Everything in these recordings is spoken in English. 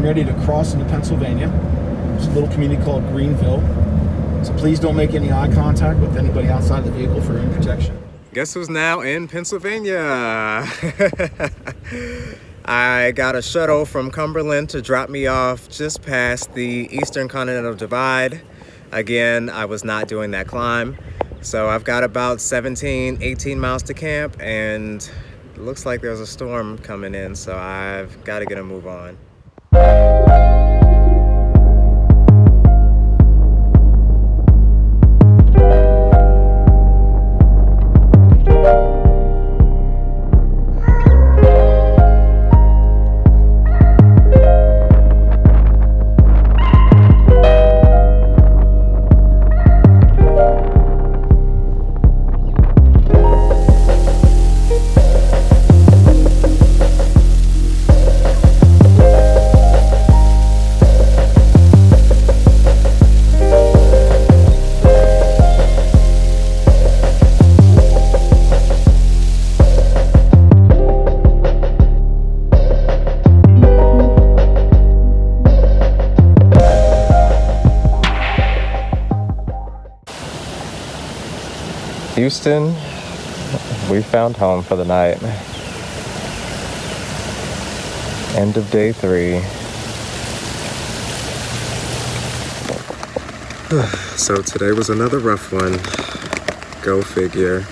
ready to cross into Pennsylvania. There's a little community called Greenville. So please don't make any eye contact with anybody outside the vehicle for aim protection. Guess who's now in Pennsylvania? I got a shuttle from Cumberland to drop me off just past the Eastern Continental Divide. Again, I was not doing that climb. So I've got about 17, 18 miles to camp, and it looks like there's a storm coming in, so I've got to get a move on. Houston, we found home for the night. End of day 3. So today was another rough one. Go figure.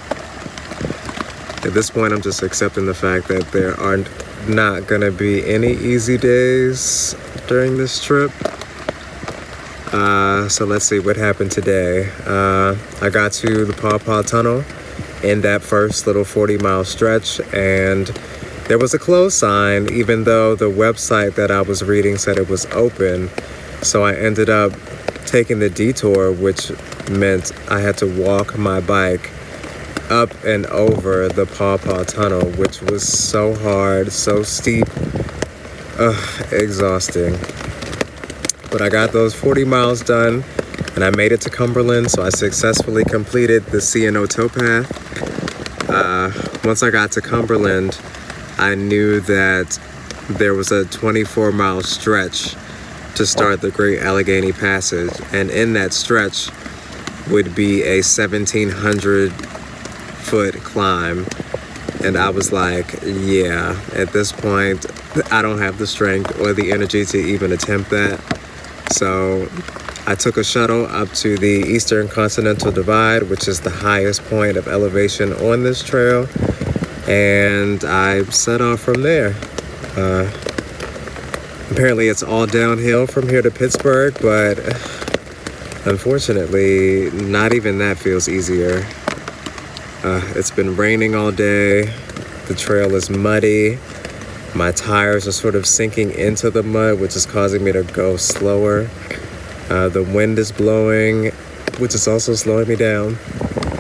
At this point, I'm just accepting the fact that there are not gonna be any easy days during this trip. So let's see what happened today. I got to the Pawpaw Tunnel in that first little 40-mile stretch, and there was a close sign, even though the website that I was reading said it was open. So I ended up taking the detour, which meant I had to walk my bike up and over the Pawpaw Tunnel, which was so hard, so steep, exhausting. But I got those 40 miles done, and I made it to Cumberland, so I successfully completed the C&O Towpath. Once I got to Cumberland, I knew that there was a 24-mile stretch to start the Great Allegheny Passage, and in that stretch would be a 1,700-foot climb. And I was like, yeah, at this point, I don't have the strength or the energy to even attempt that. So I took a shuttle up to the Eastern Continental Divide, which is the highest point of elevation on this trail, and I set off from there. Apparently it's all downhill from here to Pittsburgh, but unfortunately, not even that feels easier. It's been raining all day. The trail is muddy. My tires are sort of sinking into the mud, which is causing me to go slower. The wind is blowing, which is also slowing me down.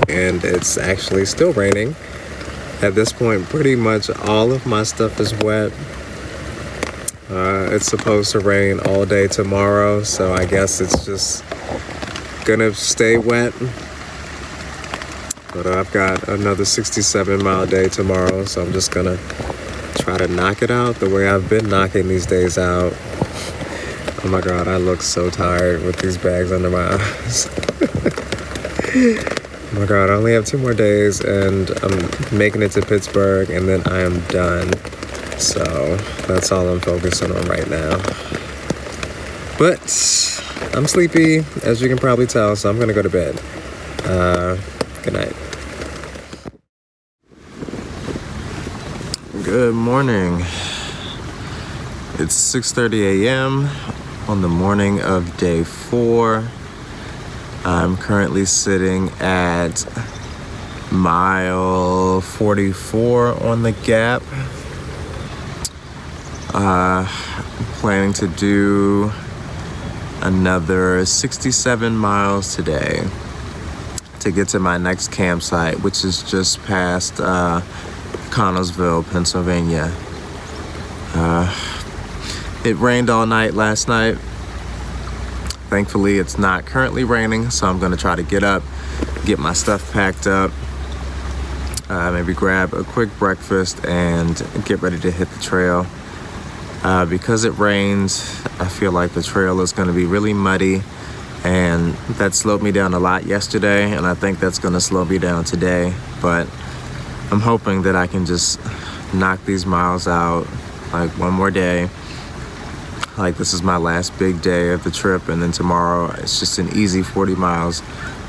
And it's actually still raining. At this point, pretty much all of my stuff is wet. It's supposed to rain all day tomorrow, so I guess it's just gonna stay wet. But I've got another 67-mile day tomorrow, so I'm just gonna try to knock it out the way I've been knocking these days out. Oh my God, I look so tired with these bags under my eyes. Oh my God, I only have 2 more days and I'm making it to Pittsburgh, and then I am done. So that's all I'm focusing on right now. But I'm sleepy, as you can probably tell, so I'm gonna go to bed. Good night. Good morning. It's 6:30 a.m. on the morning of day 4. I'm currently sitting at mile 44 on the gap. Planning to do another 67 miles today to get to my next campsite, which is just past Connellsville, Pennsylvania. It rained all night last night. Thankfully, it's not currently raining, so I'm gonna try to get up, get my stuff packed up, maybe grab a quick breakfast and get ready to hit the trail. Because it rains, I feel like the trail is going to be really muddy, and that slowed me down a lot yesterday, and I think that's going to slow me down today. But I'm hoping that I can just knock these miles out, like one more day. Like this is my last big day of the trip, and then tomorrow it's just an easy 40 miles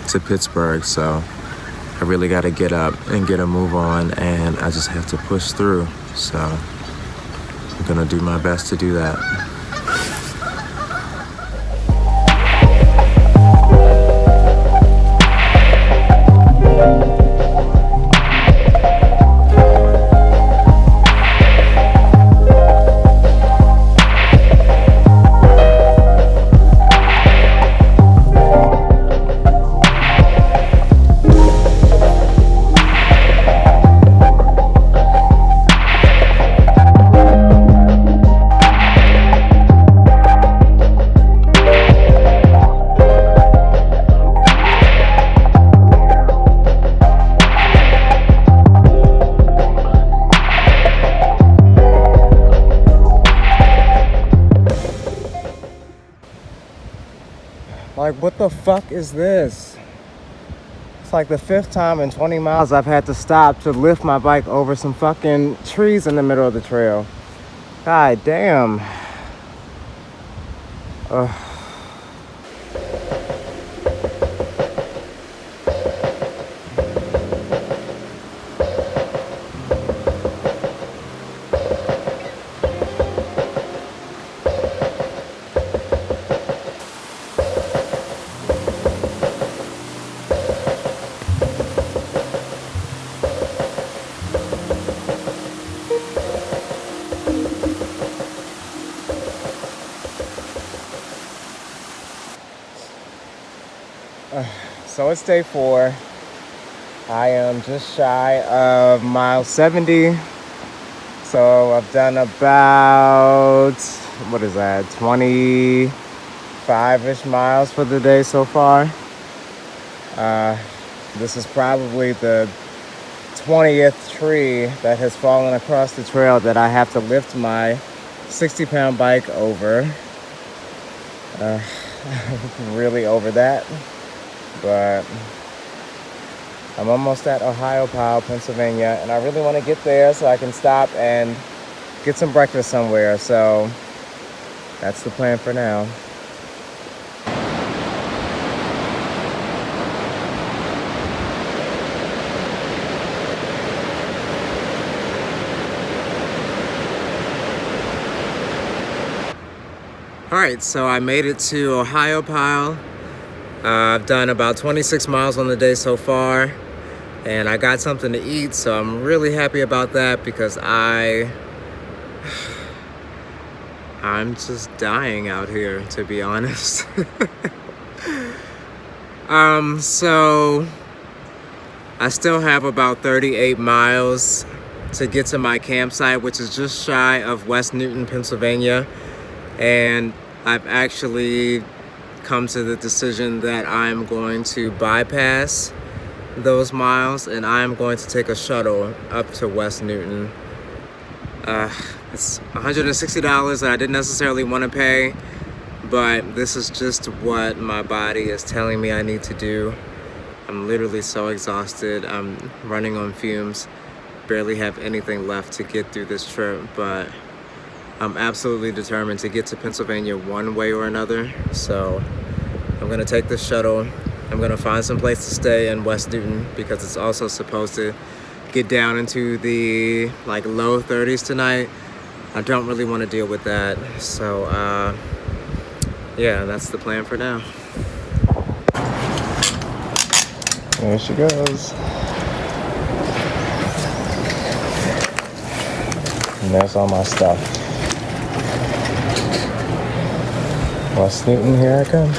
to Pittsburgh. So I really got to get up and get a move on, and I just have to push through. So I'm gonna do my best to do that. Like, what the fuck is this? It's like the 5th time in 20 miles I've had to stop to lift my bike over some fucking trees in the middle of the trail. God damn. Ugh. So it's day 4. I am just shy of mile 70. So I've done about, what is that, 25-ish miles for the day so far. This is probably the 20th tree that has fallen across the trail that I have to lift my 60-pound bike over. Really over that. But I'm almost at Ohio, Pennsylvania, and I really want to get there so I can stop and get some breakfast somewhere. So that's the plan for now. All right, so I made it to Ohio. I've done about 26 miles on the day so far, and I got something to eat, so I'm really happy about that because I'm just dying out here, to be honest. So I still have about 38 miles to get to my campsite, which is just shy of West Newton, Pennsylvania, and I've actually come to the decision that I'm going to bypass those miles and I'm going to take a shuttle up to West Newton. It's $160 that I didn't necessarily want to pay, but this is just what my body is telling me I need to do. I'm literally so exhausted. I'm running on fumes, barely have anything left to get through this trip, but I'm absolutely determined to get to Pennsylvania one way or another. So I'm gonna take the shuttle. I'm gonna find some place to stay in West Newton because it's also supposed to get down into the low 30s tonight. I don't really want to deal with that. So yeah, that's the plan for now. There she goes. And there's all my stuff. West Newton, here I come.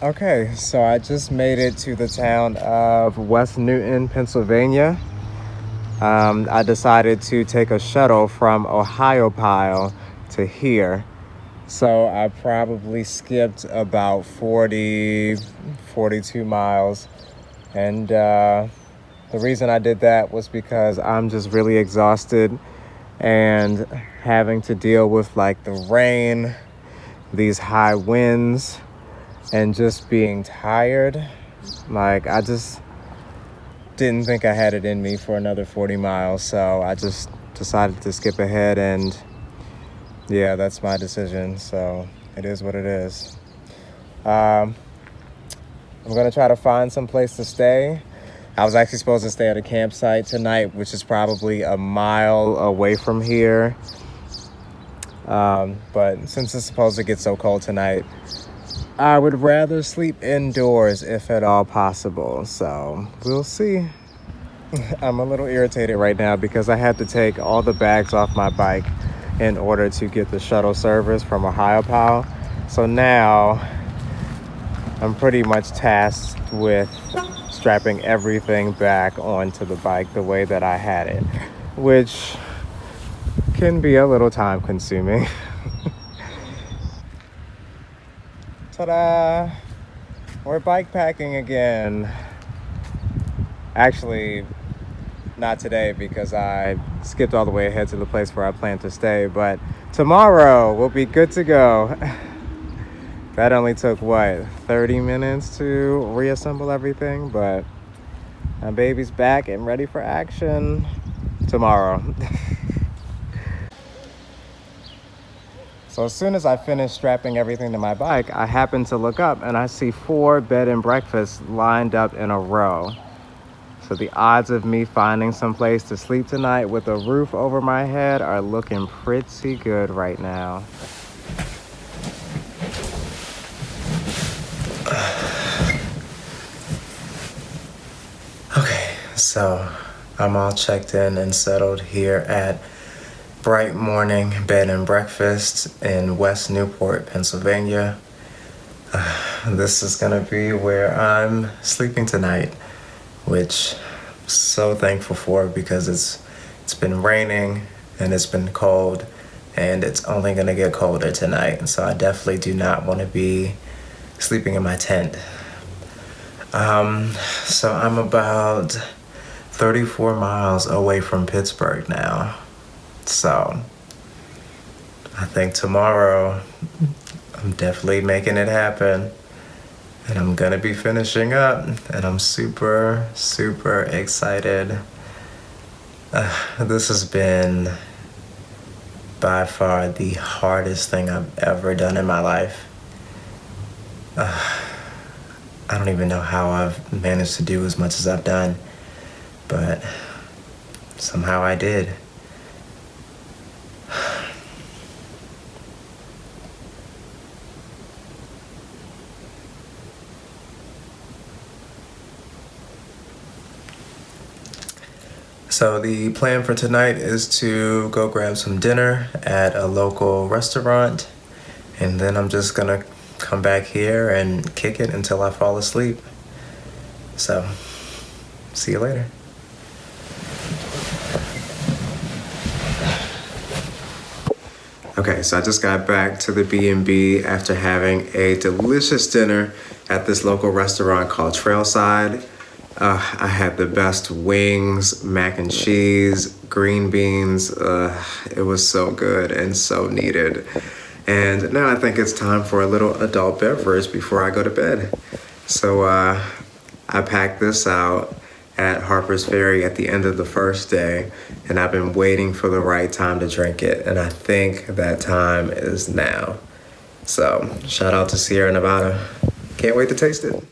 Okay, so I just made it to the town of West Newton, Pennsylvania. I decided to take a shuttle from Ohio Pile to here. So I probably skipped about 42 miles. And the reason I did that was because I'm just really exhausted and having to deal with like the rain, these high winds, and just being tired. Like, I just didn't think I had it in me for another 40 miles. So I just decided to skip ahead, and yeah, that's my decision. So it is what it is. I'm gonna try to find some place to stay. I was actually supposed to stay at a campsite tonight, which is probably a mile away from here. But since it's supposed to get so cold tonight, I would rather sleep indoors if at all possible. So we'll see. I'm a little irritated right now because I had to take all the bags off my bike in order to get the shuttle service from Ohio Pile. So now I'm pretty much tasked with strapping everything back onto the bike the way that I had it, which can be a little time consuming. Ta-da! We're bike packing again. Actually, not today because I skipped all the way ahead to the place where I plan to stay, but tomorrow we'll be good to go. That only took, 30 minutes to reassemble everything, but my baby's back and ready for action tomorrow. So as soon as I finish strapping everything to my bike, I happen to look up and I see 4 bed and breakfasts lined up in a row. So the odds of me finding some place to sleep tonight with a roof over my head are looking pretty good right now. Okay, so I'm all checked in and settled here at Bright Morning Bed and Breakfast in West Newport, Pennsylvania. This is gonna be where I'm sleeping tonight, which I'm so thankful for because it's been raining and it's been cold, and it's only gonna get colder tonight. So I definitely do not want to be sleeping in my tent. So I'm about 34 miles away from Pittsburgh now. So I think tomorrow I'm definitely making it happen, and I'm gonna be finishing up, and I'm super, super excited. This has been by far the hardest thing I've ever done in my life. I don't even know how I've managed to do as much as I've done, but somehow I did. So the plan for tonight is to go grab some dinner at a local restaurant, and then I'm just gonna come back here and kick it until I fall asleep. So, see you later. Okay, so I just got back to the B&B after having a delicious dinner at this local restaurant called Trailside. I had the best wings, mac and cheese, green beans. It was so good and so needed. And now I think it's time for a little adult beverage before I go to bed. So I packed this out at Harper's Ferry at the end of the first day, and I've been waiting for the right time to drink it, and I think that time is now. So shout out to Sierra Nevada. Can't wait to taste it.